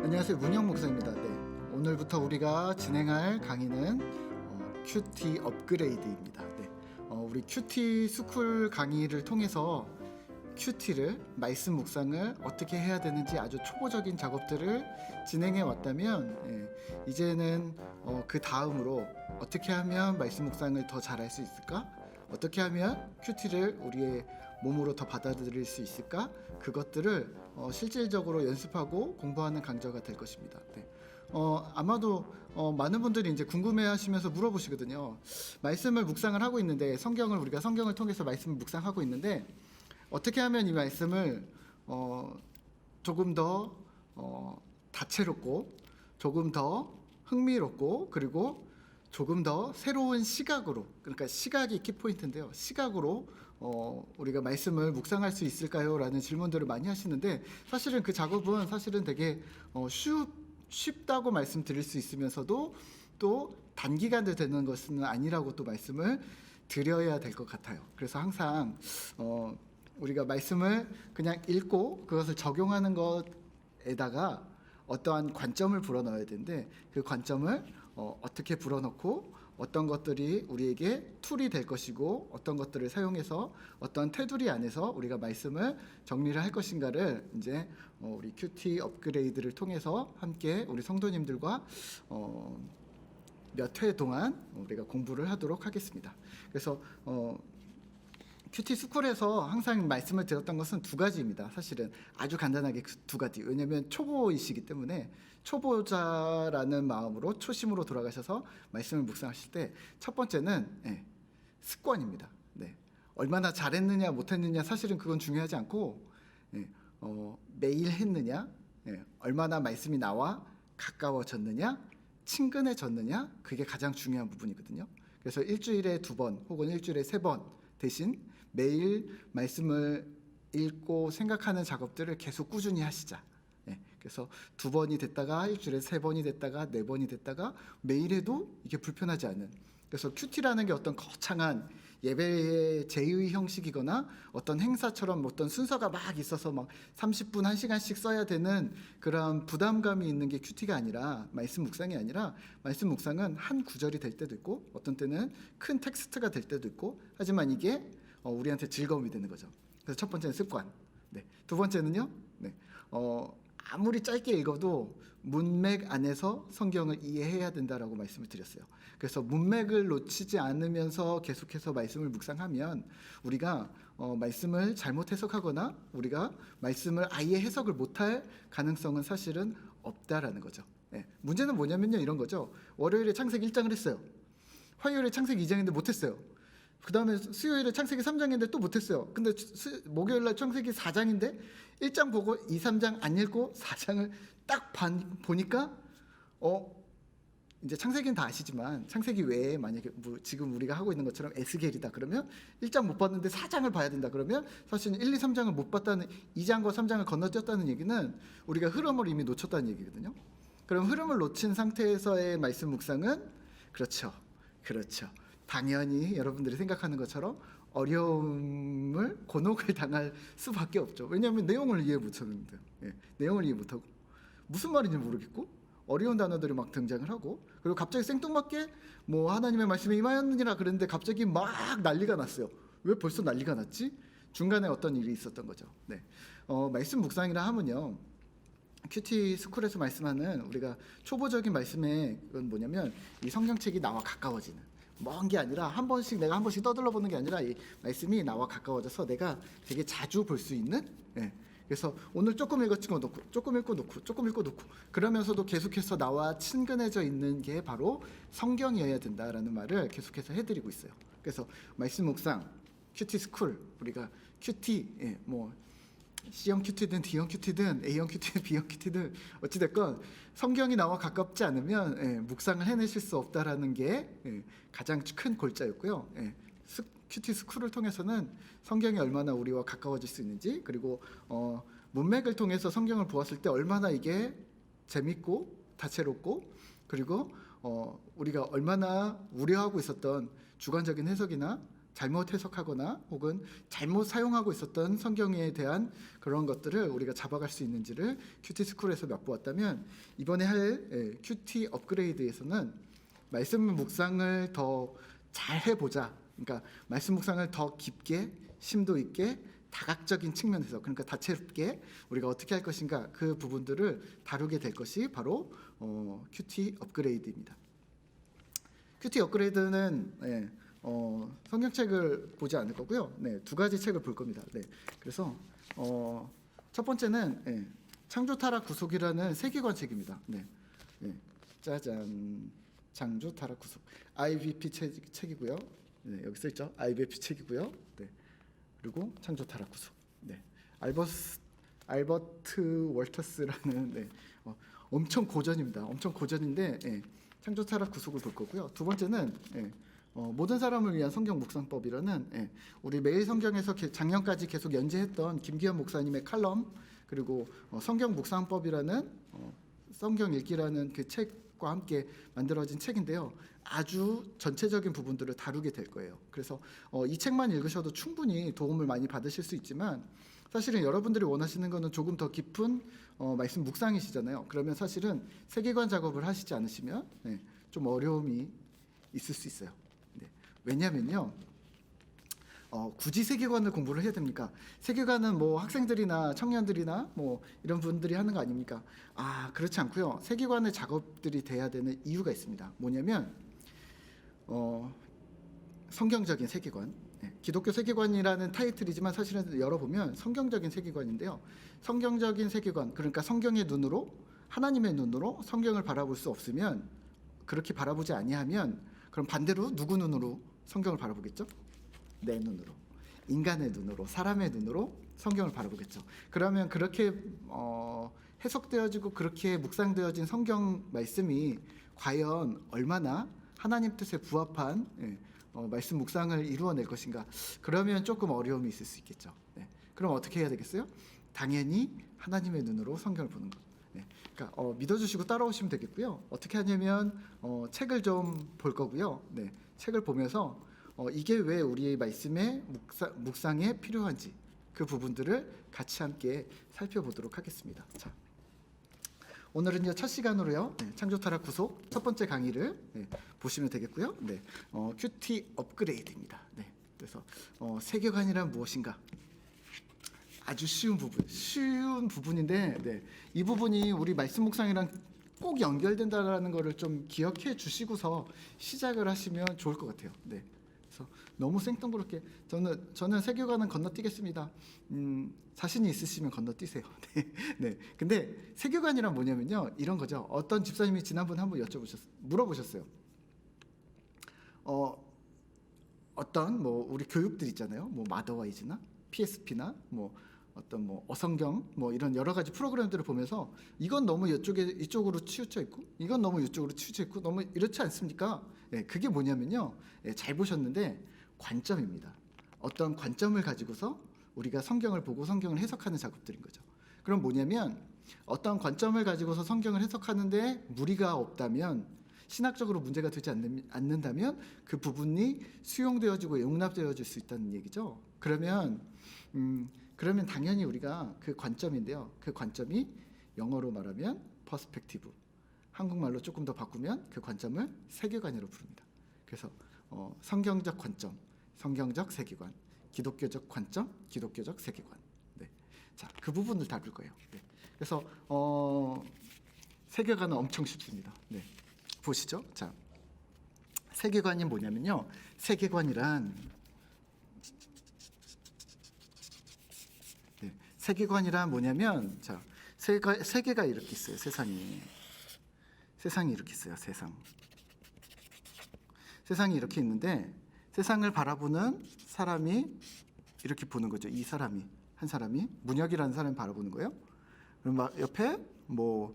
안녕하세요, 문영 목사입니다. 네, 오늘부터 우리가 진행할 강의는 큐티 업그레이드입니다. 네, 우리 큐티 스쿨 강의를 통해서 큐티를 말씀 묵상을 어떻게 해야 되는지 아주 초보적인 작업들을 진행해 왔다면, 이제는 그 다음으로 어떻게 하면 말씀 묵상을 더 잘할 수 있을까? 어떻게 하면 큐티를 우리의 몸으로 더 받아들일 수 있을까? 그것들을 실질적으로 연습하고 공부하는 강좌가 될 것입니다. 네. 아마도 많은 분들이 이제 궁금해하시면서 물어보시거든요. 말씀을 묵상을 하고 있는데, 우리가 성경을 통해서 말씀을 묵상하고 있는데, 어떻게 하면 이 말씀을 조금 더 다채롭고, 조금 더 흥미롭고, 그리고 조금 더 새로운 시각으로, 그러니까 시각이 키포인트인데요. 시각으로 우리가 말씀을 묵상할 수 있을까요? 라는 질문들을 많이 하시는데, 사실은 그 작업은 사실은 되게 쉽다고 말씀드릴 수 있으면서도 또 단기간에 되는 것은 아니라고 또 말씀을 드려야 될 것 같아요. 그래서 항상 우리가 말씀을 그냥 읽고 그것을 적용하는 것에다가 어떠한 관점을 불어넣어야 되는데, 그 관점을 어떻게 불어넣고 어떤 것들이 우리에게 툴이 될 것이고 어떤 것들을 사용해서 어떤 테두리 안에서 우리가 말씀을 정리를 할 것인가를 이제 우리 큐티 업그레이드를 통해서 함께 우리 성도님들과 몇 회 동안 우리가 공부를 하도록 하겠습니다. 그래서 큐티 스쿨에서 항상 말씀을 드렸던 것은 두 가지입니다. 사실은 아주 간단하게 두 가지. 왜냐하면 초보이시기 때문에 초보자라는 마음으로 초심으로 돌아가셔서 말씀을 묵상하실 때 첫 번째는 습관입니다. 네. 얼마나 잘했느냐 못했느냐 사실은 그건 중요하지 않고 매일 했느냐, 얼마나 말씀이 나와 가까워졌느냐, 친근해졌느냐, 그게 가장 중요한 부분이거든요. 그래서 일주일에 2번 혹은 일주일에 3번 대신 매일 말씀을 읽고 생각하는 작업들을 계속 꾸준히 하시자. 그래서 2번이 됐다가 일주일에 3번이 됐다가 4번이 됐다가 매일 해도 이게 불편하지 않은. 그래서 큐티라는 게 어떤 거창한 예배의 제의 형식이거나 어떤 행사처럼 어떤 순서가 막 있어서 막 30분 1시간씩 써야 되는 그런 부담감이 있는 게 큐티가 아니라, 말씀 묵상이 아니라, 말씀 묵상은 한 구절이 될 때도 있고 어떤 때는 큰 텍스트가 될 때도 있고, 하지만 이게 우리한테 즐거움이 되는 거죠. 그래서 첫 번째는 습관. 네. 두 번째는요, 아무리 짧게 읽어도 문맥 안에서 성경을 이해해야 된다라고 말씀을 드렸어요. 그래서 문맥을 놓치지 않으면서 계속해서 말씀을 묵상하면 우리가 말씀을 잘못 해석하거나 우리가 말씀을 아예 해석을 못할 가능성은 사실은 없다라는 거죠. 문제는 뭐냐면요, 이런 거죠. 월요일에 창세기 1장을 했어요. 화요일에 창세기 2장인데 못했어요. 그 다음에 수요일에 창세기 3장인데 또 못했어요. 근데 목요일날 창세기 4장인데 1장 보고 2, 3장 안 읽고 4장을 딱 보니까 이제 창세기는 다 아시지만 창세기 외에 만약에 지금 우리가 하고 있는 것처럼 에스겔이다 그러면 1장 못 봤는데 4장을 봐야 된다 그러면 사실은 1, 2, 3장을 못 봤다는, 2장과 3장을 건너뛰었다는 얘기는 우리가 흐름을 이미 놓쳤다는 얘기거든요. 그럼 흐름을 놓친 상태에서의 말씀 묵상은 그렇죠. 당연히 여러분들이 생각하는 것처럼 어려움을, 곤혹을 당할 수밖에 없죠. 왜냐하면 내용을 이해 못하는데, 내용을 이해 못하고 무슨 말인지 모르겠고 어려운 단어들이 막 등장을 하고, 그리고 갑자기 생뚱맞게 하나님의 말씀이 임하였느니라 그랬는데 갑자기 막 난리가 났어요. 왜 벌써 난리가 났지? 중간에 어떤 일이 있었던 거죠. 말씀 묵상이라 하면요, 큐티 스쿨에서 말씀하는 우리가 초보적인 말씀의 건 뭐냐면 이 성경책이 나와 가까워지는, 먼 게 아니라 내가 한 번씩 떠들러 보는 게 아니라 이 말씀이 나와 가까워져서 내가 되게 자주 볼 수 있는. 그래서 오늘 조금 읽고 놓고 조금 읽고 놓고 그러면서도 계속해서 나와 친근해져 있는 게 바로 성경이어야 된다라는 말을 계속해서 해드리고 있어요. 그래서 말씀 묵상 큐티 스쿨, 우리가 큐티 C형 큐티든 D형 큐티든 A형 큐티든 B형 큐티든 어찌됐건 성경이 나와 가깝지 않으면 묵상을 해내실 수 없다라는 게 가장 큰 골자였고요. 큐티 스쿨을 통해서는 성경이 얼마나 우리와 가까워질 수 있는지, 그리고 문맥을 통해서 성경을 보았을 때 얼마나 이게 재밌고 다채롭고, 그리고 우리가 얼마나 우려하고 있었던 주관적인 해석이나 잘못 해석하거나 혹은 잘못 사용하고 있었던 성경에 대한 그런 것들을 우리가 잡아갈 수 있는지를 큐티 스쿨에서 맛보았다면, 이번에 할 큐티 업그레이드에서는 말씀 묵상을 더 잘 해보자. 그러니까 말씀 묵상을 더 깊게 심도 있게 다각적인 측면에서, 그러니까 다채롭게 우리가 어떻게 할 것인가, 그 부분들을 다루게 될 것이 바로 큐티 업그레이드입니다. 큐티 업그레이드는 성경책을 보지 않을 거고요. 네, 두 가지 책을 볼 겁니다. 네, 그래서 첫 번째는 창조 타락 구속이라는 세계관 책입니다. 네, 짜잔, 창조 타락 구속 IBP 책이고요. 네, 여기 써 있죠. IBP 책이고요. 네, 그리고 창조 타락 구속. 네, 알버트 월터스라는 엄청 고전입니다. 엄청 고전인데 창조 타락 구속을 볼 거고요. 두 번째는 모든 사람을 위한 성경 묵상법이라는 우리 매일 성경에서 작년까지 계속 연재했던 김기현 목사님의 칼럼, 그리고 성경 묵상법이라는 성경 읽기라는 그 책과 함께 만들어진 책인데요. 아주 전체적인 부분들을 다루게 될 거예요. 그래서 이 책만 읽으셔도 충분히 도움을 많이 받으실 수 있지만, 사실은 여러분들이 원하시는 것은 조금 더 깊은 말씀 묵상이시잖아요. 그러면 사실은 세계관 작업을 하시지 않으시면 좀 어려움이 있을 수 있어요. 네. 왜냐하면요, 굳이 세계관을 공부를 해야 됩니까? 세계관은 뭐 학생들이나 청년들이나 뭐 이런 분들이 하는 거 아닙니까? 그렇지 않고요. 세계관의 작업들이 돼야 되는 이유가 있습니다. 뭐냐면 성경적인 세계관, 기독교 세계관이라는 타이틀이지만 사실은 열어보면 성경적인 세계관인데요. 성경적인 세계관, 그러니까 성경의 눈으로, 하나님의 눈으로 성경을 바라볼 수 없으면, 그렇게 바라보지 아니하면, 그럼 반대로 누구 눈으로 성경을 바라보겠죠? 내 눈으로, 인간의 눈으로, 사람의 눈으로 성경을 바라보겠죠. 그러면 그렇게 해석되어지고 그렇게 묵상되어진 성경 말씀이 과연 얼마나 하나님 뜻에 부합한 말씀 묵상을 이루어낼 것인가? 그러면 조금 어려움이 있을 수 있겠죠. 네. 그럼 어떻게 해야 되겠어요? 당연히 하나님의 눈으로 성경을 보는 것. 네. 그러니까 믿어주시고 따라오시면 되겠고요. 어떻게 하냐면 책을 좀 볼 거고요. 네. 책을 보면서 이게 왜 우리의 말씀의 묵상에 필요한지, 그 부분들을 같이 함께 살펴보도록 하겠습니다. 자, 오늘은요 첫 시간으로요 창조 타락 구속 첫 번째 강의를 보시면 되겠고요. 네, 큐티 업그레이드입니다. 네, 그래서 세계관이란 무엇인가? 아주 쉬운 부분인데, 이 부분이 우리 말씀 묵상이랑 꼭 연결된다라는 것을 좀 기억해 주시고서 시작을 하시면 좋을 것 같아요. 네. 그래서 너무 생뚱그렇게 저는 세계관은 건너뛰겠습니다. 자신이 있으시면 건너뛰세요. 네. 네. 근데 세계관이란 뭐냐면요, 이런 거죠. 어떤 집사님이 지난번에 한번 물어보셨어요. 어떤 뭐 우리 교육들 있잖아요. 뭐 마더와이즈나 PSP나 뭐 어떤 뭐 어성경 뭐 이런 여러 가지 프로그램들을 보면서 이건 너무 이쪽으로 치우쳐 있고 이건 너무 이쪽으로 치우쳐 있고 너무 이렇지 않습니까? 그게 뭐냐면요, 잘 보셨는데 관점입니다. 어떤 관점을 가지고서 우리가 성경을 보고 성경을 해석하는 작업들인 거죠. 그럼 뭐냐면 어떤 관점을 가지고서 성경을 해석하는데 무리가 없다면, 신학적으로 문제가 되지 않는다면 그 부분이 수용되어지고 용납되어질 수 있다는 얘기죠. 그러면 당연히 우리가 그 관점인데요. 그 관점이 영어로 말하면 퍼스펙티브, 한국말로 조금 더 바꾸면 그 관점을 세계관이라고 부릅니다. 그래서 성경적 관점, 성경적 세계관, 기독교적 관점, 기독교적 세계관. 네. 자, 그 부분을 다룰 거예요. 네. 그래서 세계관은 엄청 쉽습니다. 네. 보시죠. 자, 세계관이 뭐냐면요, 세계관이란 뭐냐면, 자, 세계가 이렇게 있어요. 세상이 이렇게 있어요. 세상이 이렇게 있는데, 세상을 바라보는 사람이 이렇게 보는 거죠. 한 사람이 문혁이라는 사람이 바라보는 거예요. 그럼 막 옆에 뭐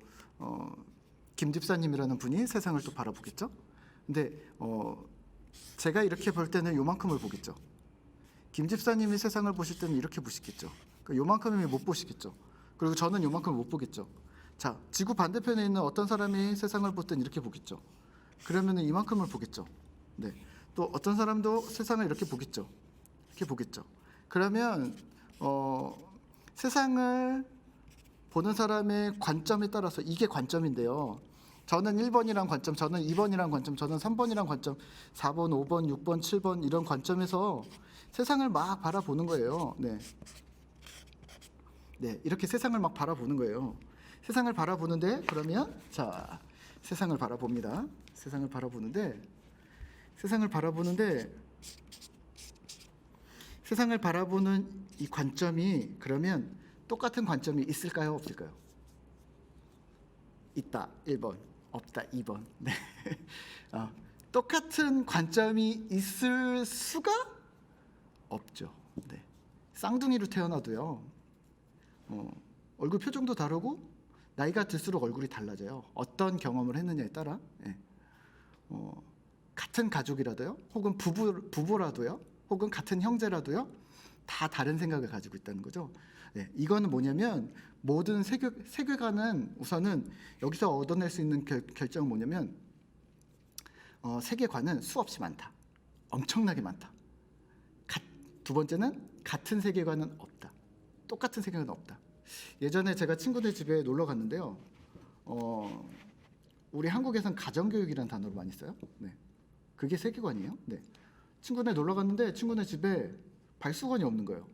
김 집사님이라는 분이 세상을 또 바라보겠죠. 근데 제가 이렇게 볼 때는 요만큼을 보겠죠. 김 집사님이 세상을 보실 때는 이렇게 보시겠죠. 요만큼이면 못 보시겠죠. 그리고 저는 요만큼을 못 보겠죠. 자, 지구 반대편에 있는 어떤 사람이 세상을 볼 때는 이렇게 보겠죠. 그러면은 이만큼을 보겠죠. 네. 또 어떤 사람도 세상을 이렇게 보겠죠. 이렇게 보겠죠. 그러면 세상을 보는 사람의 관점에 따라서 이게 관점인데요. 저는 1번이란 관점, 저는 2번이란 관점, 저는 3번이란 관점, 4번, 5번, 6번, 7번 이런 관점에서 세상을 막 바라보는 거예요. 네. 네, 이렇게 세상을 막 바라보는 거예요. 세상을 바라보는데 그러면 자, 세상을 바라봅니다. 세상을 바라보는데 세상을 바라보는 이 관점이 그러면 똑같은 관점이 있을까요? 없을까요? 있다. 1번. 없다. 2번. 네. 똑같은 관점이 있을 수가 없죠. 네. 쌍둥이로 태어나도요. 얼굴 표정도 다르고 나이가 들수록 얼굴이 달라져요. 어떤 경험을 했느냐에 따라. 네. 같은 가족이라도요. 혹은 부부라도요. 혹은 같은 형제라도요. 다 다른 생각을 가지고 있다는 거죠. 네, 이거는 뭐냐면 모든 세계관은 우선은 여기서 얻어낼 수 있는 결정은 뭐냐면 세계관은 수없이 많다. 엄청나게 많다. 두 번째는 같은 세계관은 없다. 똑같은 세계관은 없다. 예전에 제가 친구네 집에 놀러 갔는데요. 우리 한국에선 가정교육이라는 단어를 많이 써요. 네, 그게 세계관이에요. 네, 친구네 놀러 갔는데 친구네 집에 발수건이 없는 거예요.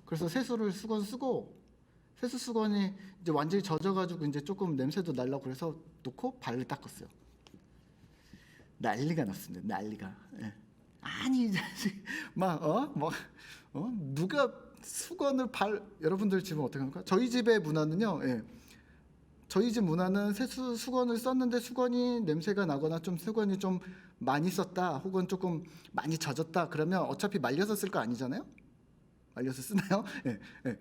그래서 세수를 쓰고 세수 수건이 이제 완전히 젖어가지고 이제 조금 냄새도 날라고 그래서 놓고 발을 닦았어요. 난리가 났습니다. 난리가. 예. 아니 누가 수건을 여러분들 집은 어떻게 합니까? 저희 집의 문화는요. 예. 저희 집 문화는 세수 수건을 썼는데 수건이 냄새가 나거나 좀 수건이 좀 많이 썼다 혹은 조금 많이 젖었다 그러면 어차피 말려서 쓸 거 아니잖아요. 말려서 쓰나요? 예, 예.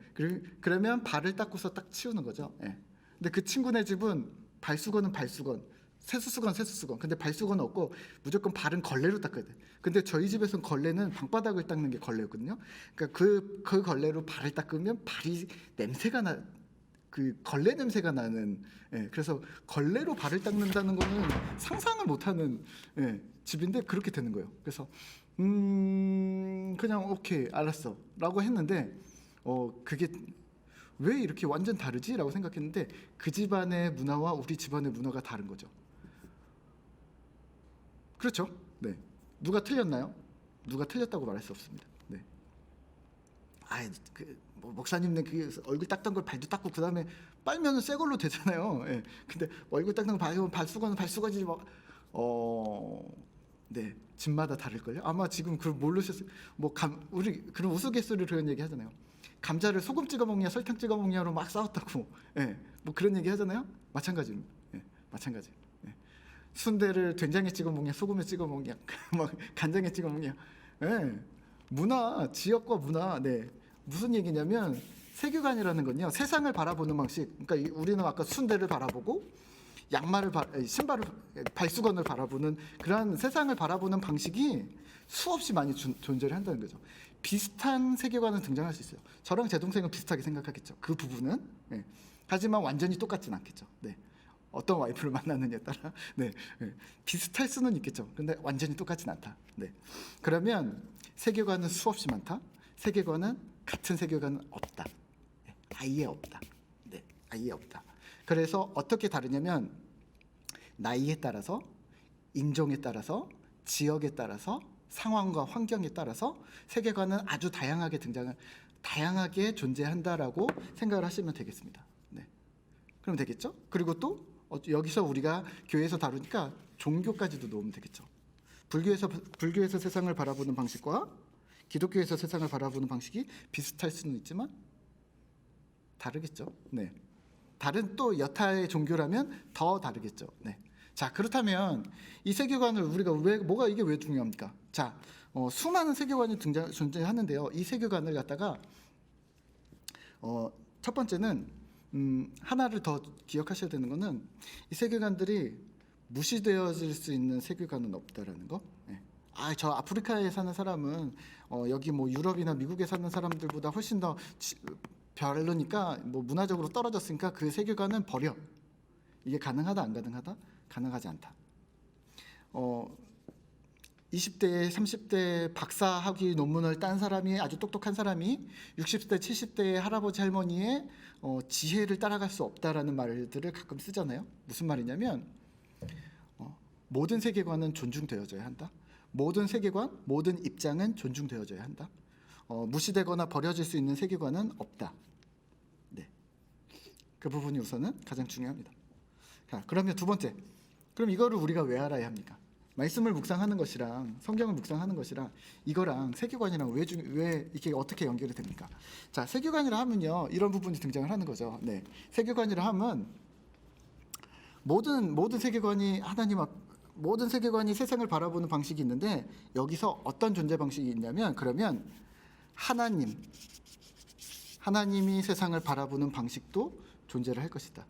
그러면 발을 닦고서 딱 치우는 거죠. 예. 근데 그 친구네 집은 발수건은 발수건, 세수수건 세수수건. 근데 발수건은 없고 무조건 발은 걸레로 닦아야 돼. 근데 저희 집에서는 걸레는 방바닥을 닦는 게 걸레거든요. 그러니까 그 걸레로 발을 닦으면 발이 냄새가 그 걸레 냄새가 나는. 예, 그래서 걸레로 발을 닦는다는 거는 상상을 못하는 집인데 그렇게 되는 거예요. 그래서 그냥 오케이 알았어 라고 했는데 그게 왜 이렇게 완전 다르지? 라고 생각했는데 그 집안의 문화와 우리 집안의 문화가 다른 거죠. 그렇죠? 네. 누가 틀렸나요? 누가 틀렸다고 말할 수 없습니다. 네. 목사님네 그 얼굴 닦던 걸 발도 닦고 그 다음에 빨면은 새 걸로 되잖아요. 예. 근데 얼굴 닦는 거 발수건은 발수건이지 막 네, 집마다 다를걸요. 아마 지금 그걸 모르셨어요. 우리 그런 우스갯소리로 그런 얘기 하잖아요. 감자를 소금 찍어 먹냐 설탕 찍어 먹냐로 막 싸웠다고. 예, 뭐 그런 얘기 하잖아요. 마찬가지입니다. 예, 마찬가지. 예. 순대를 된장에 찍어 먹냐 소금에 찍어 먹냐 막 간장에 찍어 먹냐. 예, 문화 지역과 문화. 네, 무슨 얘기냐면 세계관이라는 건요. 세상을 바라보는 방식. 그러니까 우리는 아까 순대를 바라보고 신발을 발수건을 바라보는 그런 세상을 바라보는 방식이 수없이 많이 존재를 한다는 거죠. 비슷한 세계관은 등장할 수 있어요. 저랑 제 동생은 비슷하게 생각하겠죠. 그 부분은. 네. 하지만 완전히 똑같진 않겠죠. 네. 어떤 와이프를 만나느냐에 따라 네. 비슷할 수는 있겠죠. 근데 완전히 똑같진 않다. 네. 그러면 세계관은 수없이 많다. 세계관은 같은 세계관은 없다. 네. 아예 없다. 네. 아예 없다. 그래서 어떻게 다르냐면 나이에 따라서, 인종에 따라서, 지역에 따라서, 상황과 환경에 따라서 세계관은 아주 다양하게 존재한다라고 생각을 하시면 되겠습니다. 네. 그럼 되겠죠? 그리고 또 여기서 우리가 교회에서 다루니까 종교까지도 놓으면 되겠죠. 불교에서 세상을 바라보는 방식과 기독교에서 세상을 바라보는 방식이 비슷할 수는 있지만 다르겠죠. 네. 다른 또 여타의 종교라면 더 다르겠죠. 네. 자, 그렇다면 이 세계관을 우리가 이게 왜 중요합니까? 자, 수많은 세계관이 존재하는데요. 이 세계관을 갖다가 첫 번째는 하나를 더 기억하셔야 되는 거는 이 세계관들이 무시되어질 수 있는 세계관은 없다라는 거. 네. 저 아프리카에 사는 사람은 여기 뭐 유럽이나 미국에 사는 사람들보다 훨씬 더 별로니까 뭐 문화적으로 떨어졌으니까 그 세계관은 버려. 이게 가능하다 안 가능하다? 가능하지 않다. 20대, 30대 박사학위 논문을 딴 사람이 아주 똑똑한 사람이 60대, 70대의 할아버지 할머니의 지혜를 따라갈 수 없다라는 말들을 가끔 쓰잖아요. 무슨 말이냐면 모든 세계관은 존중되어져야 한다. 모든 세계관, 모든 입장은 존중되어져야 한다. 무시되거나 버려질 수 있는 세계관은 없다. 네, 그 부분이 우선은 가장 중요합니다. 자, 그러면 두 번째, 그럼 이거를 우리가 왜 알아야 합니까? 말씀을 묵상하는 것이랑 성경을 묵상하는 것이랑 이거랑 세계관이랑 왜 이렇게 어떻게 연결이 됩니까? 자, 세계관이라 하면요, 이런 부분이 등장을 하는 거죠. 네, 세계관이라 하면 모든 세계관이 모든 세계관이 세상을 바라보는 방식이 있는데 여기서 어떤 존재 방식이 있냐면 그러면 하나님이 세상을 바라보는 방식도 존재를 할 것이다.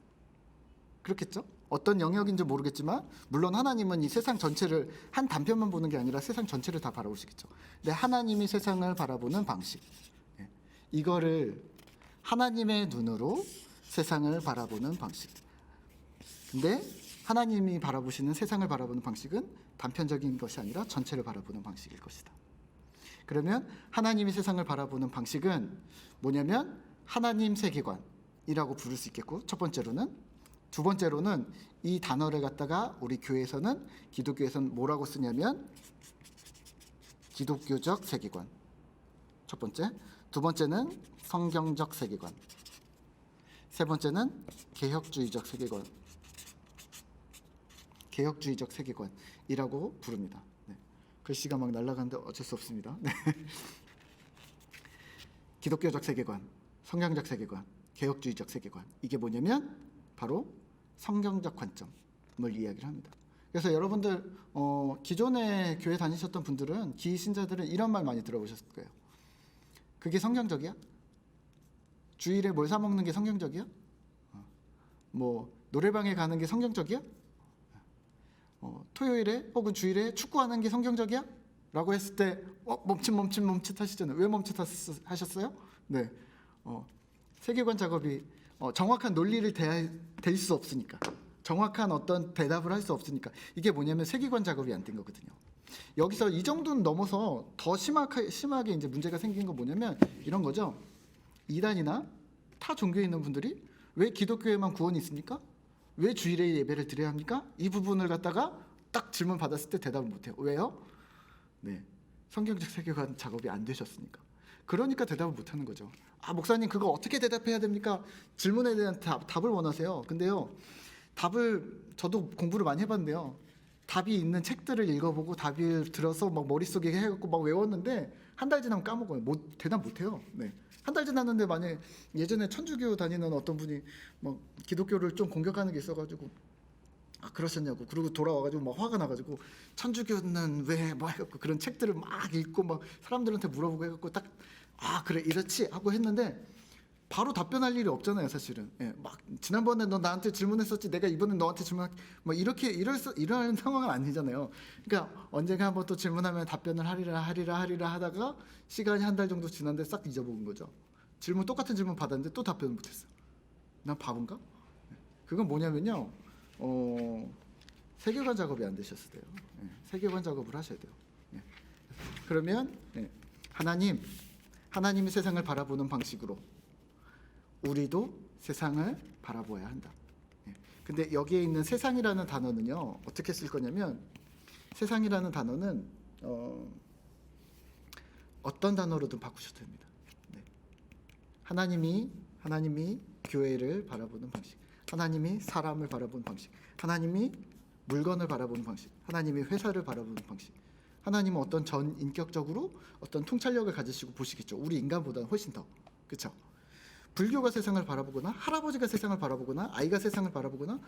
그렇겠죠? 어떤 영역인지 모르겠지만 물론 하나님은 이 세상 전체를 한 단편만 보는 게 아니라 세상 전체를 다 바라보시겠죠. 근데 하나님이 세상을 바라보는 방식, 이거를 하나님의 눈으로 세상을 바라보는 방식. 근데 하나님이 바라보시는 세상을 바라보는 방식은 단편적인 것이 아니라 전체를 바라보는 방식일 것이다. 그러면 하나님이 세상을 바라보는 방식은 뭐냐면 하나님 세계관이라고 부를 수 있겠고, 첫 번째로는. 두 번째로는 이 단어를 갖다가 우리 교회에서는, 기독교에서는 뭐라고 쓰냐면 기독교적 세계관. 첫 번째. 두 번째는 성경적 세계관. 세 번째는 개혁주의적 세계관. 개혁주의적 세계관이라고 부릅니다. 네. 글씨가 막 날아가는데 어쩔 수 없습니다. 네. 기독교적 세계관, 성경적 세계관, 개혁주의적 세계관. 이게 뭐냐면 바로 성경적 관점을 이야기를 합니다. 그래서 여러분들 기존에 교회 다니셨던 분들은, 기신자들은 이런 말 많이 들어보셨을 거예요. 그게 성경적이야? 주일에 뭘 사 먹는 게 성경적이야? 뭐 노래방에 가는 게 성경적이야? 토요일에 혹은 주일에 축구하는 게 성경적이야? 라고 했을 때 멈칫 하시잖아요. 왜 멈칫 하셨어요? 네, 세계관 작업이 정확한 논리를 댈 수 없으니까, 정확한 어떤 대답을 할 수 없으니까. 이게 뭐냐면 세계관 작업이 안 된 거거든요. 여기서 이 정도는 넘어서 더 심하게 이제 문제가 생긴 건 뭐냐면 이런 거죠. 이단이나 타 종교에 있는 분들이 왜 기독교에만 구원이 있습니까? 왜 주일에 예배를 드려야 합니까? 이 부분을 갖다가 딱 질문 받았을 때 대답을 못해요. 왜요? 네, 성경적 세계관 작업이 안 되셨으니까. 그러니까 대답을 못하는 거죠. 아, 목사님 그거 어떻게 대답해야 됩니까? 질문에 대한 답을 원하세요. 근데요, 답을 저도 공부를 많이 해봤는데요, 답이 있는 책들을 읽어보고 답을 들어서 막 머릿속에 해갖고 막 외웠는데 한 달 지나면 까먹어요. 대답 못해요. 네. 한 달 지났는데 만약에 예전에 천주교 다니는 어떤 분이 막 기독교를 좀 공격하는 게 있어가지고 아, 그러셨냐고, 그리고 돌아와가지고 막 화가 나가지고 천주교는 왜 뭐 해갖고 그런 책들을 막 읽고 막 사람들한테 물어보고 해갖고 딱 아 그래 이렇지 하고 했는데 바로 답변할 일이 없잖아요, 사실은. 예, 막 지난번에 너 나한테 질문했었지, 내가 이번에 너한테 질문, 막 이렇게 이런 상황은 아니잖아요. 그러니까 언젠가 한번 또 질문하면 답변을 하리라 하다가 시간이 한 달 정도 지났는데 싹 잊어먹은 거죠. 똑같은 질문 받았는데 또 답변을 못했어요. 난 바본가? 그건 뭐냐면요, 세계관 작업이 안 되셨을 때요. 예, 세계관 작업을 하셔야 돼요. 예. 그러면 하나님이 세상을 바라보는 방식으로 우리도 세상을 바라보아야 한다. 근데 여기에 있는 세상이라는 단어는요, 어떻게 쓸 거냐면, 세상이라는 단어는 어떤 단어로든 바꾸셔도 됩니다. 네. 하나님이 교회를 바라보는 방식, 하나님이 사람을 바라보는 방식, 하나님이 물건을 바라보는 방식, 하나님이 회사를 바라보는 방식, 하나님은 어떤 전인격적으로 어떤 통찰력을 가지시고 보시겠죠. 우리 인간보다는 훨씬 더. 그렇죠? 불교가 세상을 바라보거나 할아버지가 세상을 바라보거나 아이가 세상을 바라보거나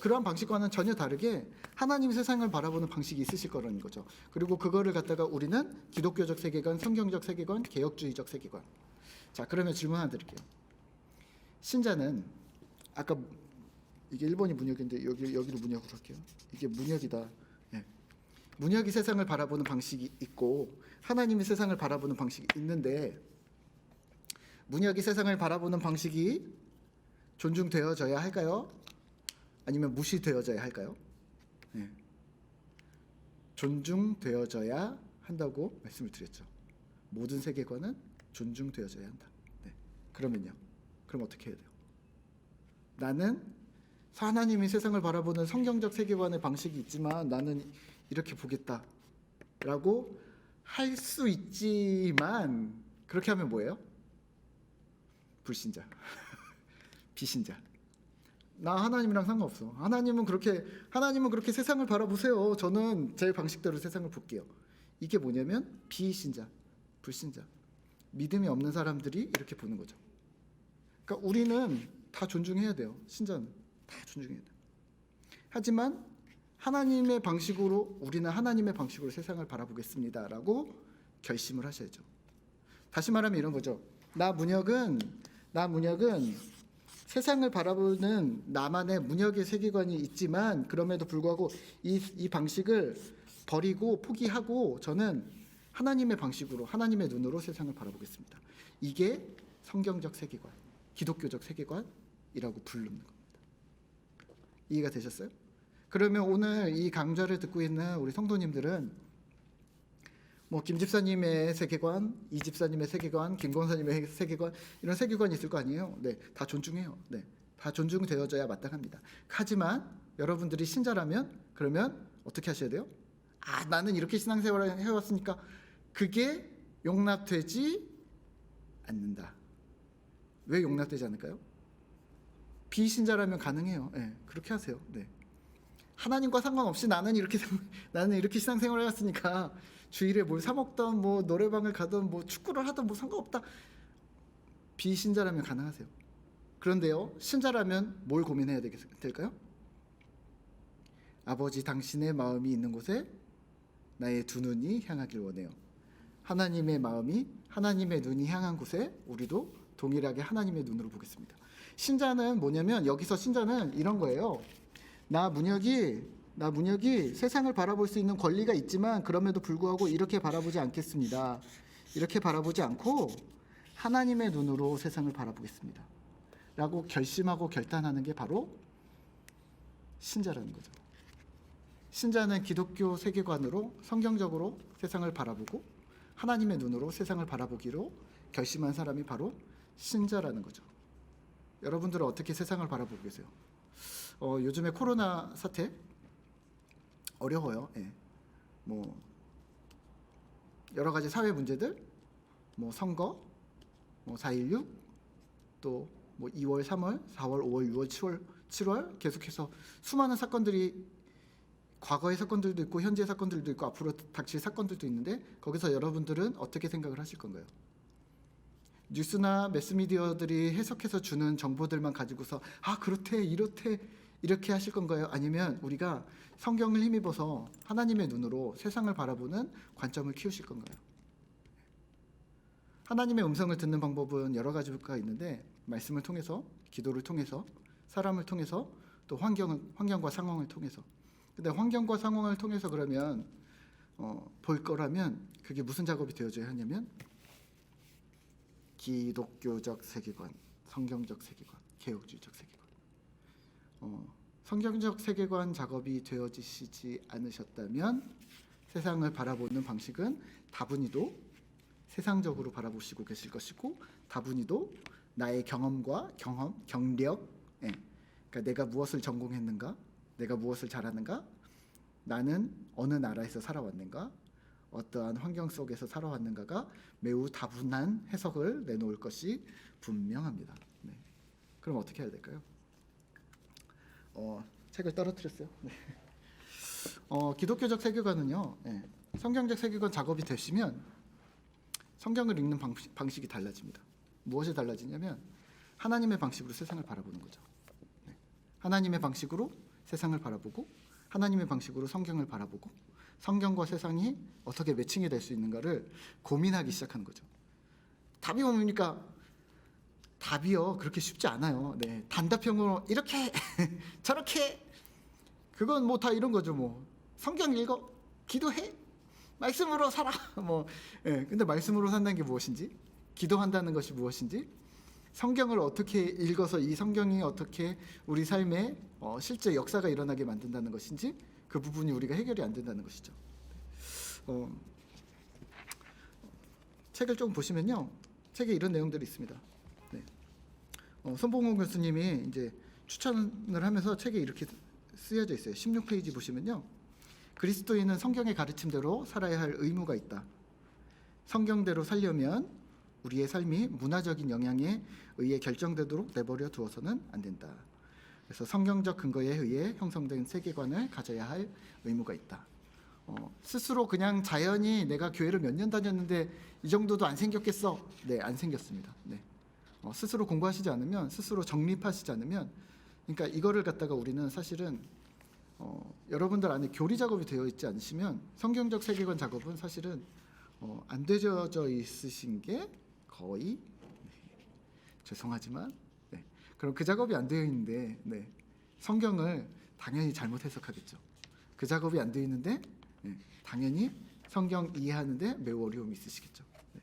그러한 방식과는 전혀 다르게 하나님이 세상을 바라보는 방식이 있으실 거라는 거죠. 그리고 그거를 갖다가 우리는 기독교적 세계관, 성경적 세계관, 개혁주의적 세계관. 자, 그러면 질문 하나 드릴게요. 신자는 아까 이게 1번이 문역인데 여기를 문역으로 할게요. 이게 문역이다. 예. 문역이 세상을 바라보는 방식이 있고 하나님이 세상을 바라보는 방식이 있는데, 문역이 세상을 바라보는 방식이 존중되어져야 할까요? 아니면 무시되어져야 할까요? 네. 존중되어져야 한다고 말씀을 드렸죠. 모든 세계관은 존중되어져야 한다. 네. 그러면요. 그럼 어떻게 해야 돼요? 나는 하나님이 세상을 바라보는 성경적 세계관의 방식이 있지만 나는 이렇게 보겠다라고 할 수 있지만 그렇게 하면 뭐예요? 불신자, 비신자. 나 하나님이랑 상관없어. 하나님은 그렇게 세상을 바라보세요. 저는 제 방식대로 세상을 볼게요. 이게 뭐냐면 비신자, 불신자, 믿음이 없는 사람들이 이렇게 보는 거죠. 그러니까 우리는 다 존중해야 돼요. 신자는 다 존중해야 돼요. 하지만 하나님의 방식으로 우리는 하나님의 방식으로 세상을 바라보겠습니다라고 결심을 하셔야죠. 다시 말하면 이런 거죠. 나 문혁은 세상을 바라보는 나만의 문혁의 세계관이 있지만 그럼에도 불구하고 이 방식을 버리고 포기하고 저는 하나님의 방식으로 하나님의 눈으로 세상을 바라보겠습니다. 이게 성경적 세계관, 기독교적 세계관이라고 부르는 겁니다. 이해가 되셨어요? 그러면 오늘 이 강좌를 듣고 있는 우리 성도님들은 뭐 김 집사님의 세계관, 이 집사님의 세계관, 김 권사님의 세계관 이런 세계관이 있을 거 아니에요. 네, 다 존중해요. 네, 다 존중되어져야 마땅합니다. 하지만 여러분들이 신자라면 그러면 어떻게 하셔야 돼요? 나는 이렇게 신앙생활을 해왔으니까 그게 용납되지 않는다. 왜 용납되지 않을까요? 비신자라면 가능해요. 네, 그렇게 하세요. 네. 하나님과 상관없이 나는 이렇게 신앙생활을 해왔으니까 주일에 뭘 사 먹던 뭐 노래방을 가던 뭐 축구를 하던 뭐 상관없다. 비신자라면 가능하세요. 그런데요, 신자라면 뭘 고민해야 될까요? 아버지 당신의 마음이 있는 곳에 나의 두 눈이 향하길 원해요. 하나님의 마음이 하나님의 눈이 향한 곳에 우리도 동일하게 하나님의 눈으로 보겠습니다. 신자는 뭐냐면 여기서 신자는 이런 거예요. 나 문혁이 세상을 바라볼 수 있는 권리가 있지만 그럼에도 불구하고 이렇게 바라보지 않겠습니다. 이렇게 바라보지 않고 하나님의 눈으로 세상을 바라보겠습니다. 라고 결심하고 결단하는 게 바로 신자라는 거죠. 신자는 기독교 세계관으로 성경적으로 세상을 바라보고 하나님의 눈으로 세상을 바라보기로 결심한 사람이 바로 신자라는 거죠. 여러분들은 어떻게 세상을 바라보고 계세요? 요즘에 코로나 사태 어려워요. 예. 뭐 여러 가지 사회 문제들, 뭐 선거, 뭐 4.16, 또 뭐 2월, 3월, 4월, 5월, 6월, 7월 계속해서 수많은 사건들이 과거의 사건들도 있고 현재의 사건들도 있고 앞으로 닥칠 사건들도 있는데 거기서 여러분들은 어떻게 생각을 하실 건가요? 뉴스나 매스미디어들이 해석해서 주는 정보들만 가지고서 그렇대 이렇대 이렇게 하실 건가요? 아니면 우리가 성경을 힘입어서 하나님의 눈으로 세상을 바라보는 관점을 키우실 건가요? 하나님의 음성을 듣는 방법은 여러 가지가 있는데 말씀을 통해서, 기도를 통해서, 사람을 통해서, 또 환경과 상황을 통해서. 근데 환경과 상황을 통해서 그러면 볼 거라면 그게 무슨 작업이 되어져야 하냐면 기독교적 세계관, 성경적 세계관, 개혁주의적 세계관. 성경적 세계관 작업이 되어지시지 않으셨다면 세상을 바라보는 방식은 다분히도 세상적으로 바라보시고 계실 것이고 다분히도 나의 경험과 경력, 그러니까 내가 무엇을 전공했는가, 내가 무엇을 잘하는가, 나는 어느 나라에서 살아왔는가, 어떠한 환경 속에서 살아왔는가가 매우 다분한 해석을 내놓을 것이 분명합니다. 네. 그럼 어떻게 해야 될까요? 책을 떨어뜨렸어요. 네. 기독교적 세계관은요, 성경적 세계관 작업이 되시면 성경을 읽는 방식이 달라집니다. 무엇이 달라지냐면 하나님의 방식으로 세상을 바라보는 거죠. 네. 하나님의 방식으로 세상을 바라보고 하나님의 방식으로 성경을 바라보고 성경과 세상이 어떻게 매칭이 될 수 있는가를 고민하기 시작하는 거죠. 답이 뭡니까? 답이요. 그렇게 쉽지 않아요. 네. 단답형으로 이렇게 저렇게 그건 뭐 다 이런 거죠. 뭐 성경 읽어, 기도해, 말씀으로 살아. 근데 말씀으로 산다는 게 무엇인지, 기도한다는 것이 무엇인지, 성경을 어떻게 읽어서 이 성경이 어떻게 우리 삶에 실제 역사가 일어나게 만든다는 것인지 그 부분이 우리가 해결이 안 된다는 것이죠. 책을 좀 보시면요, 책에 이런 내용들이 있습니다. 네. 손봉호 교수님이 이제 추천을 하면서 책에 이렇게 쓰여져 있어요. 16페이지 보시면요, 그리스도인은 성경의 가르침대로 살아야 할 의무가 있다. 성경대로 살려면 우리의 삶이 문화적인 영향에 의해 결정되도록 내버려 두어서는 안 된다. 그래서 성경적 근거에 의해 형성된 세계관을 가져야 할 의무가 있다. 스스로 그냥 자연히 내가 교회를 몇 년 다녔는데 이 정도도 안 생겼겠어? 네, 안 생겼습니다. 네. 스스로 공부하시지 않으면, 스스로 정립하시지 않으면, 그러니까 이거를 갖다가 우리는 사실은 여러분들 안에 교리 작업이 되어 있지 않으시면 성경적 세계관 작업은 사실은 안 되어져 있으신 게 거의, 죄송하지만, 네. 그럼 그 작업이 안 되어 있는데, 네. 성경을 당연히 잘못 해석하겠죠. 그 작업이 안 되어 있는데, 네. 당연히 성경 이해하는데 매우 어려움이 있으시겠죠. 네.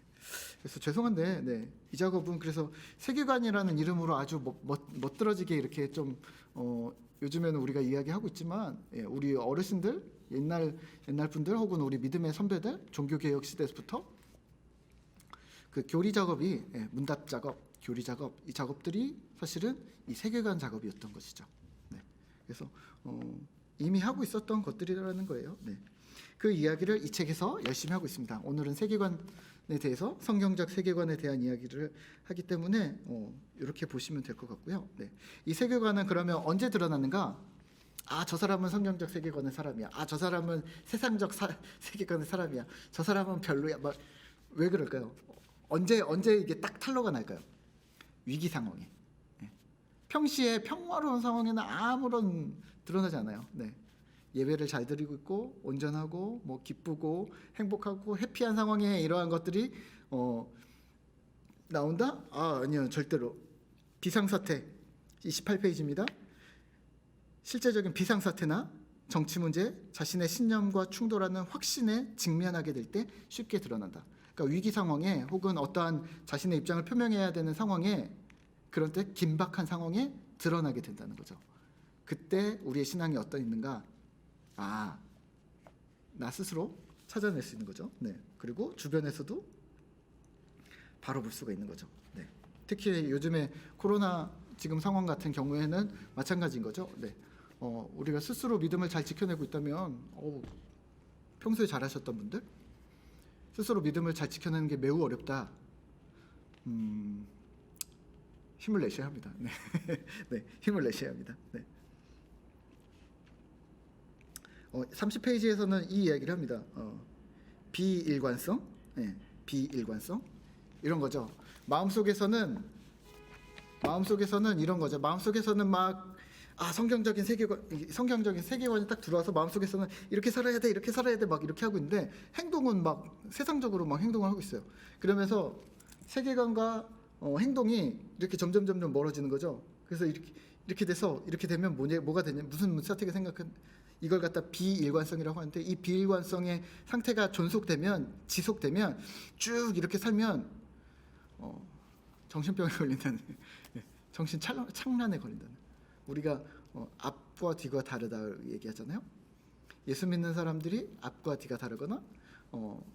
그래서 죄송한데, 네. 이 작업은 그래서 세계관이라는 이름으로 아주 멋들어지게 이렇게 좀 요즘에는 우리가 이야기하고 있지만, 예, 우리 어르신들, 옛날 분들 혹은 우리 믿음의 선배들, 종교개혁 시대부터 그 교리 작업이, 예, 문답 작업, 교리 작업, 이 작업들이 사실은 이 세계관 작업이었던 것이죠. 네. 그래서 이미 하고 있었던 것들이라는 거예요. 네. 그 이야기를 이 책에서 열심히 하고 있습니다. 오늘은 세계관에 대해서, 성경적 세계관에 대한 이야기를 하기 때문에 이렇게 보시면 될 것 같고요. 네. 이 세계관은 그러면 언제 드러나는가? 아, 저 사람은 성경적 세계관의 사람이야. 아, 저 사람은 세상적 세계관의 사람이야. 저 사람은 별로야. 막 왜 그럴까요? 언제 이게 딱 탄로가 날까요? 위기 상황에. 네. 평시에 평화로운 상황에는 아무런 드러나지 않아요. 네. 예배를 잘 드리고 있고 온전하고 뭐 기쁘고 행복하고 해피한 상황에 이러한 것들이 나온다? 아, 아니요, 절대로. 비상사태 28페이지입니다. 실제적인 비상사태나 정치 문제, 자신의 신념과 충돌하는 확신에 직면하게 될 때 쉽게 드러난다. 그러니까 위기 상황에 혹은 어떠한 자신의 입장을 표명해야 되는 상황에, 그런 때 긴박한 상황에 드러나게 된다는 거죠. 그때 우리의 신앙이 어떠 있는가? 아, 나 스스로 찾아낼 수 있는 거죠. 네. 그리고 주변에서도 바로 볼 수가 있는 거죠. 네. 특히 요즘에 코로나 지금 상황 같은 경우에는 마찬가지인 거죠. 네. 우리가 스스로 믿음을 잘 지켜내고 있다면, 평소에 잘하셨던 분들, 스스로 믿음을 잘 지켜내는 게 매우 어렵다. 힘을 내셔야 합니다. 네. 네, 힘을 내셔야 합니다. 네. 30페이지에서는 이 이야기를 합니다. 비일관성, 네, 비일관성 이런 거죠. 마음속에서는 이런 거죠. 마음속에서는 막 성경적인 세계관이 딱 들어와서 마음속에서는 이렇게 살아야 돼, 이렇게 살아야 돼, 막 이렇게 하고 있는데 행동은 막 세상적으로 막 행동을 하고 있어요. 그러면서 세계관과 행동이 이렇게 점점 멀어지는 거죠. 그래서 이렇게 돼서, 이렇게 되면 뭐가 되냐, 무슨 사태가 생각한, 이걸 갖다 비일관성이라고 하는데, 이 비일관성의 상태가 지속되면 쭉 이렇게 살면 정신병에 걸린다는, 정신 착란에 걸린다는. 우리가 앞과 뒤가 다르다 얘기하잖아요. 예수 믿는 사람들이 앞과 뒤가 다르거나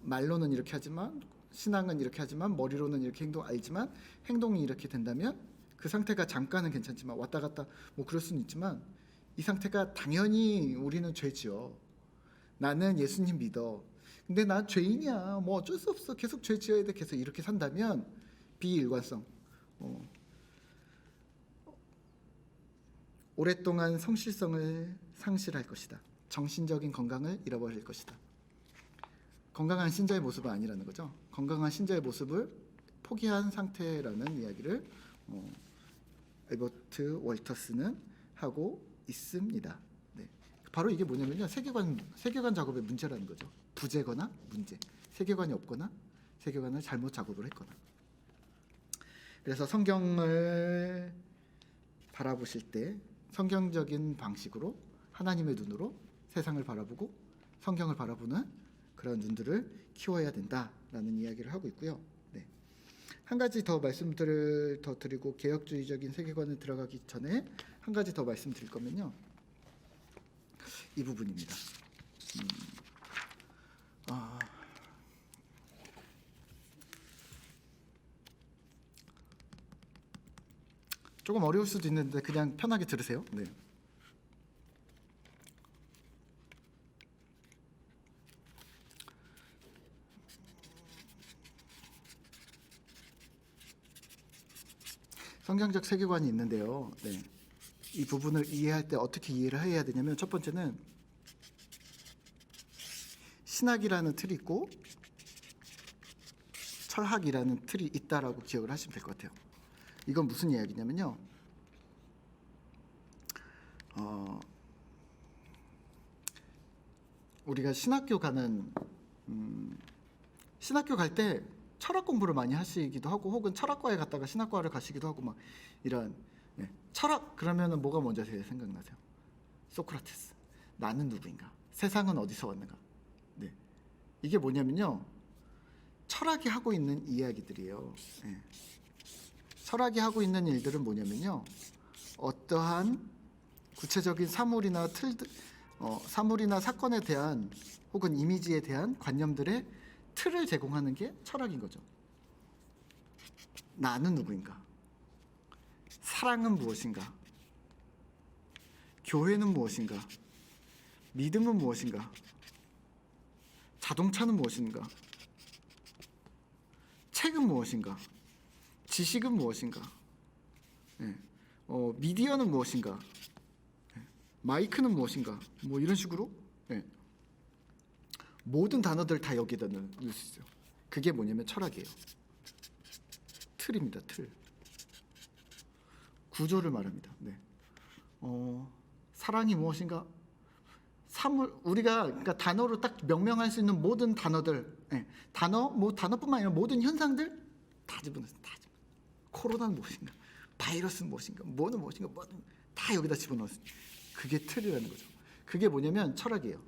말로는 이렇게 하지만, 신앙은 이렇게 하지만, 머리로는 이렇게 알지만 행동이 이렇게 된다면 그 상태가 잠깐은 괜찮지만, 왔다 갔다 뭐 그럴 수는 있지만, 이 상태가 당연히 우리는 죄지어. 나는 예수님 믿어. 근데 난 죄인이야. 뭐 어쩔 수 없어. 계속 죄 지어야 돼. 계속 이렇게 산다면 비일관성. 오랫동안 성실성을 상실할 것이다. 정신적인 건강을 잃어버릴 것이다. 건강한 신자의 모습은 아니라는 거죠. 건강한 신자의 모습을 포기한 상태라는 이야기를 에버트 월터스는 하고 있습니다. 네. 바로 이게 뭐냐면요, 세계관 작업의 문제라는 거죠. 부재거나 문제, 세계관이 없거나 세계관을 잘못 작업을 했거나. 그래서 성경을 바라보실 때 성경적인 방식으로, 하나님의 눈으로 세상을 바라보고 성경을 바라보는 그런 눈들을 키워야 된다라는 이야기를 하고 있고요. 네. 한 가지 더 말씀들을 더 드리고 개혁주의적인 세계관에 들어가기 전에 한 가지 더 말씀드릴 거면요, 이 부분입니다. 조금 어려울 수도 있는데 그냥 편하게 들으세요. 네. 성경적 세계관이 있는데요. 네. 이 부분을 이해할 때 어떻게 이해를 해야 되냐면, 첫 번째는 신학이라는 틀이 있고 철학이라는 틀이 있다라고 기억을 하시면 될 것 같아요. 이건 무슨 이야기냐면요. 우리가 신학교 가는 신학교 갈 때 철학 공부를 많이 하시기도 하고, 혹은 철학과에 갔다가 신학과를 가시기도 하고, 막 이런 철학 그러면은 뭐가 먼저 생각나세요? 소크라테스. 나는 누구인가? 세상은 어디서 왔는가? 네. 이게 뭐냐면요. 철학이 하고 있는 이야기들이에요. 네. 철학이 하고 있는 일들은 뭐냐면요. 어떠한 구체적인 사물이나 사물이나 사건에 대한 혹은 이미지에 대한 관념들의 틀을 제공하는 게 철학인 거죠. 나는 누구인가? 사랑은 무엇인가? 교회는 무엇인가? 믿음은 무엇인가? 자동차는 무엇인가? 책은 무엇인가? 지식은 무엇인가? 미디어는 무엇인가? 마이크는 무엇인가? 뭐 이런 식으로 모든 단어들 다 여기다 넣을 수 있어요. 그게 뭐냐면 철학이에요. 틀입니다. 틀. 구조를 말합니다. 네. 사랑이 무엇인가? 우리가 그러니까 단어로 딱 명명할 수 있는 모든 단어들, 단어뿐만 아니라 모든 현상들 다 집어넣어요. 코로나는 무엇인가? 바이러스는 무엇인가? 뭐는 무엇인가? 뭐는 다 여기다 집어넣었어요. 그게 틀이라는 거죠. 그게 뭐냐면 철학이에요.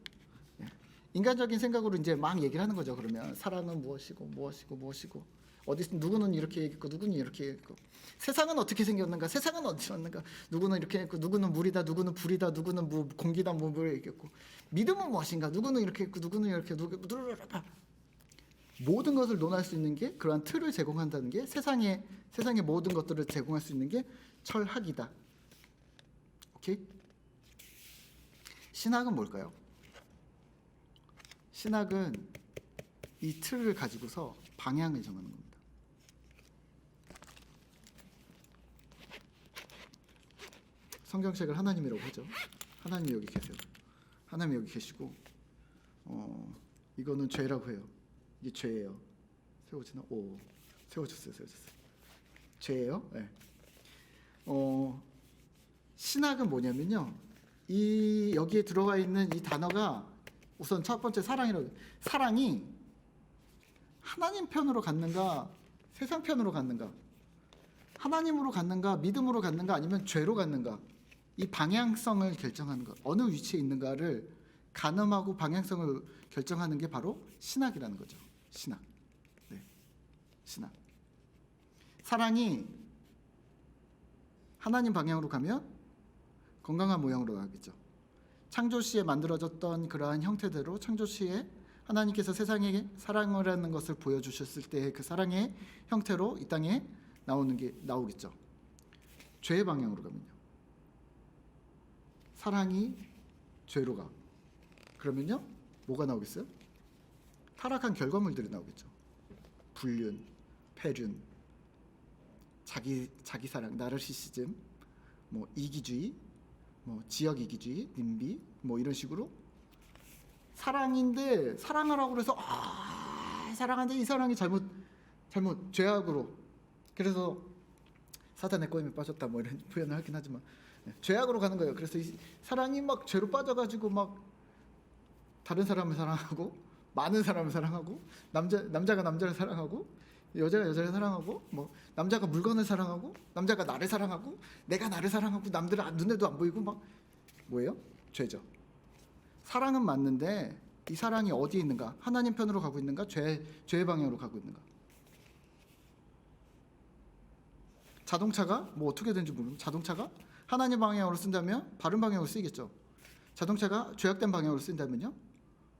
인간적인 생각으로 이제 막 얘기를 하는 거죠. 그러면 사랑은 무엇이고 어디 누구는 이렇게 얘기했고 누구는 이렇게 얘기했고, 세상은 어떻게 생겼는가? 세상은 어디서 왔는가? 누구는 이렇게 했고 누구는 물이다, 누구는 불이다, 누구는 뭐 공기다, 뭐 얘기했고, 믿음은 무엇인가? 누구는 이렇게 했고 누구는 이렇게 모든 것을 논할 수 있는 게, 그러한 틀을 제공한다는 게, 세상의 모든 것들을 제공할 수 있는 게 철학이다. 오케이? 신학은 뭘까요? 신학은 이 틀을 가지고서 방향을 정하는 겁니다. 성경책을 하나님이라고 하죠. 하나님이 여기 계세요. 하나님이 여기 계시고, 이거는 죄라고 해요. 이게 죄예요. 세워지나? 오, 세워졌어요. 죄예요. 네. 신학은 뭐냐면요. 여기에 들어가 있는 이 단어가, 우선 첫 번째 사랑이라고. 사랑이 하나님 편으로 갔는가, 세상 편으로 갔는가, 하나님으로 갔는가, 믿음으로 갔는가, 아니면 죄로 갔는가, 이 방향성을 결정하는 것, 어느 위치에 있는가를 가늠하고 방향성을 결정하는 게 바로 신학이라는 거죠. 신학. 네. 신학. 사랑이 하나님 방향으로 가면 건강한 모양으로 가겠죠. 창조 시에 만들어졌던 그러한 형태대로 창조 시에 하나님께서 세상에 사랑을 하는 것을 보여주셨을 때 그 사랑의 형태로 이 땅에 나오겠죠. 죄의 방향으로 가면요. 사랑이 죄로 가. 그러면요. 뭐가 나오겠어요? 타락한 결과물들이 나오겠죠. 불륜, 폐륜, 자기 사랑, 나르시시즘, 뭐 이기주의, 뭐 지역 이기주의, 님비, 뭐 이런 식으로 사랑인데 사랑하라고 그래서 사랑하는데 이 사랑이 잘못 죄악으로, 그래서 사탄의 꼬임에 빠졌다 뭐 이런 표현을 하긴 하지만 죄악으로 가는 거예요. 그래서 이 사랑이 막 죄로 빠져가지고 막 다른 사람을 사랑하고, 많은 사람을 사랑하고, 남자가 남자를 사랑하고, 여자가 여자를 사랑하고, 뭐 남자가 물건을 사랑하고, 남자가 나를 사랑하고, 내가 나를 사랑하고, 남들은 눈에도 안 보이고, 막 뭐예요? 죄죠. 사랑은 맞는데 이 사랑이 어디에 있는가? 하나님 편으로 가고 있는가? 죄의 방향으로 가고 있는가? 자동차가 뭐 어떻게 되는지 모르는, 자동차가 하나님 방향으로 쓴다면 바른 방향으로 쓰이겠죠. 자동차가 죄악된 방향으로 쓴다면요,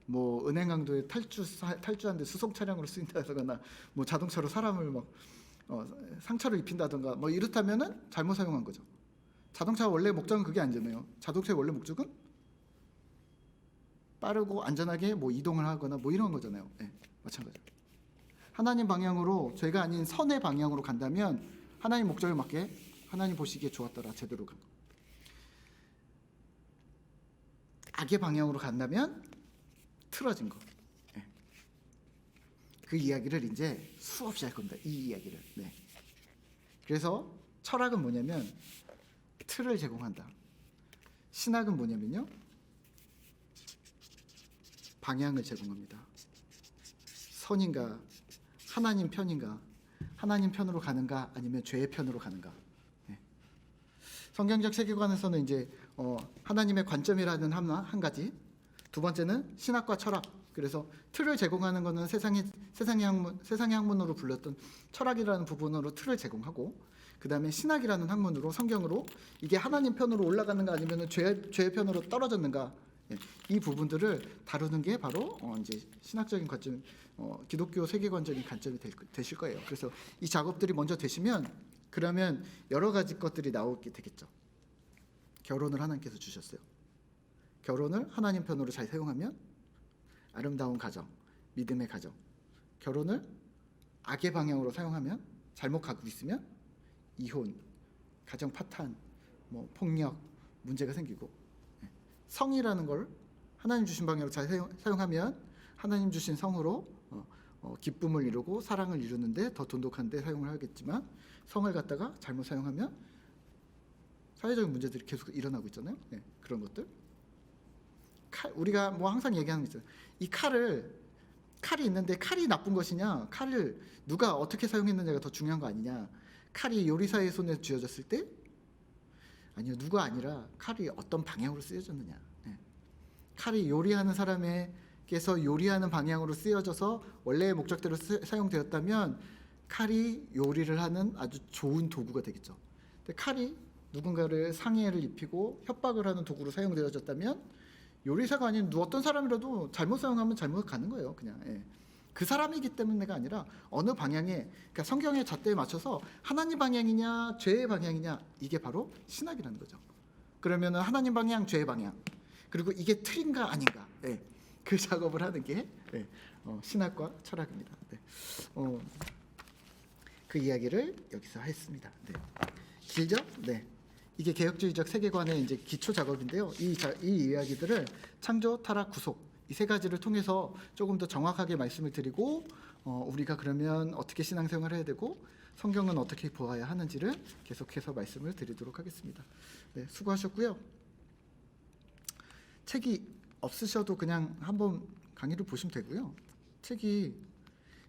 뭐 은행 강도에 탈주한 데 수송 차량으로 쓰인다거나, 뭐 자동차로 사람을 막 상처를 입힌다든가 뭐 이렇다면은 잘못 사용한 거죠. 자동차 원래 목적은 그게 아니잖아요. 자동차의 원래 목적은 빠르고 안전하게 뭐 이동을 하거나 뭐 이런 거잖아요. 네, 마찬가지로 하나님 방향으로 죄가 아닌 선의 방향으로 간다면 하나님 목적에 맞게 하나님 보시기에 좋았더라 제대로 간 거. 악의 방향으로 간다면 틀어진 거. 네. 그 이야기를 이제 수없이 할 겁니다. 이 이야기를. 네. 그래서 철학은 뭐냐면 틀을 제공한다. 신학은 뭐냐면요, 방향을 제공합니다. 선인가, 하나님 편인가, 하나님 편으로 가는가, 아니면 죄의 편으로 가는가. 네. 성경적 세계관에서는 이제 하나님의 관점이라는 한 가지, 두 번째는 신학과 철학. 그래서 틀을 제공하는 것은 세상의 학문으로 불렸던 철학이라는 부분으로 틀을 제공하고, 그 다음에 신학이라는 학문으로 성경으로 이게 하나님 편으로 올라가는가 아니면 죄의 편으로 떨어졌는가, 이 부분들을 다루는 게 바로 이제 신학적인 관점, 기독교 세계관적인 관점이 되실 거예요. 그래서 이 작업들이 먼저 되시면 그러면 여러 가지 것들이 나오게 되겠죠. 결혼을 하나님께서 주셨어요. 결혼을 하나님 편으로 잘 사용하면 아름다운 가정, 믿음의 가정. 결혼을 악의 방향으로 사용하면, 잘못 가고 있으면 이혼, 가정 파탄, 뭐 폭력, 문제가 생기고, 성이라는 걸 하나님 주신 방향으로 잘 사용하면 하나님 주신 성으로 기쁨을 이루고 사랑을 이루는데 더 돈독한 데 사용을 하겠지만, 성을 갖다가 잘못 사용하면 사회적인 문제들이 계속 일어나고 있잖아요. 네, 그런 것들. 우리가 뭐 항상 얘기하는 거 있어요. 이 칼이 있는데 칼이 나쁜 것이냐, 칼을 누가 어떻게 사용했느냐가 더 중요한 거 아니냐. 칼이 요리사의 손에 쥐어졌을 때, 아니요, 누가 아니라 칼이 어떤 방향으로 쓰여졌느냐. 네. 칼이 요리하는 사람에게서 요리하는 방향으로 쓰여져서 원래의 목적대로 사용되었다면 칼이 요리를 하는 아주 좋은 도구가 되겠죠. 근데 칼이 누군가를 상해를 입히고 협박을 하는 도구로 사용되어졌다면 요리사가 아닌 어떤 사람이라도 잘못 사용하면 잘못 가는 거예요. 그냥. 예. 그 사람이기 때문에가 아니라 어느 방향에, 그러니까 성경의 잣대에 맞춰서 하나님 방향이냐 죄의 방향이냐, 이게 바로 신학이라는 거죠. 그러면 하나님 방향, 죄의 방향, 그리고 이게 틀인가 아닌가, 네. 그 작업을 하는 게 네. 신학과 철학입니다. 네. 그 이야기를 여기서 했습니다. 네. 길죠? 네. 이게 개혁주의적 세계관의 이제 기초 작업인데요. 이 이야기들을 창조, 타락, 구속, 이 세 가지를 통해서 조금 더 정확하게 말씀을 드리고, 우리가 그러면 어떻게 신앙생활을 해야 되고 성경은 어떻게 보아야 하는지를 계속해서 말씀을 드리도록 하겠습니다. 네, 수고하셨고요. 책이 없으셔도 그냥 한번 강의를 보시면 되고요. 책이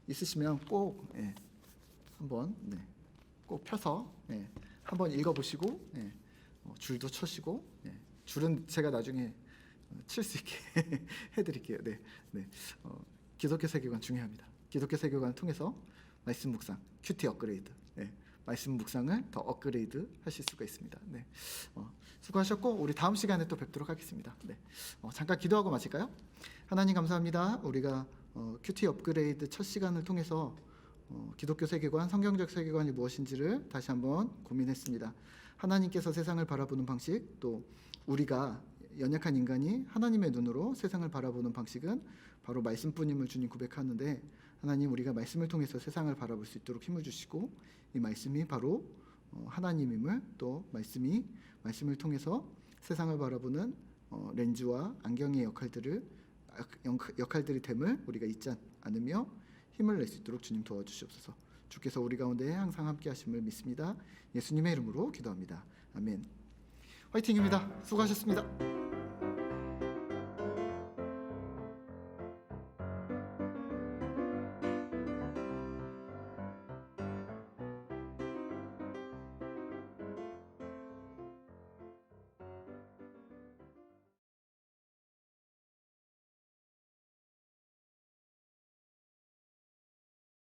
있으시면 꼭 한번 꼭 펴서 한번 읽어보시고 줄도 쳐시고, 줄은 제가 나중에 칠 수 있게 해드릴게요. 네. 기독교 세계관 중요합니다. 기독교 세계관을 통해서 말씀 묵상, 큐티 업그레이드, 말씀 묵상을 더 업그레이드 하실 수가 있습니다. 네. 수고하셨고 우리 다음 시간에 또 뵙도록 하겠습니다. 네. 잠깐 기도하고 마실까요? 하나님 감사합니다. 우리가 큐티 업그레이드 첫 시간을 통해서 기독교 세계관, 성경적 세계관이 무엇인지를 다시 한번 고민했습니다. 하나님께서 세상을 바라보는 방식, 또 우리가 연약한 인간이 하나님의 눈으로 세상을 바라보는 방식은 바로 말씀뿐임을 주님 고백하는데, 하나님, 우리가 말씀을 통해서 세상을 바라볼 수 있도록 힘을 주시고, 이 말씀이 바로 하나님임을, 또 말씀을 통해서 세상을 바라보는 렌즈와 안경의 역할들이 됨을 우리가 잊지 않으며 힘을 낼 수 있도록 주님 도와주시옵소서. 주께서 우리 가운데 항상 함께 하심을 믿습니다. 예수님의 이름으로 기도합니다. 아멘. 화이팅입니다. 수고하셨습니다.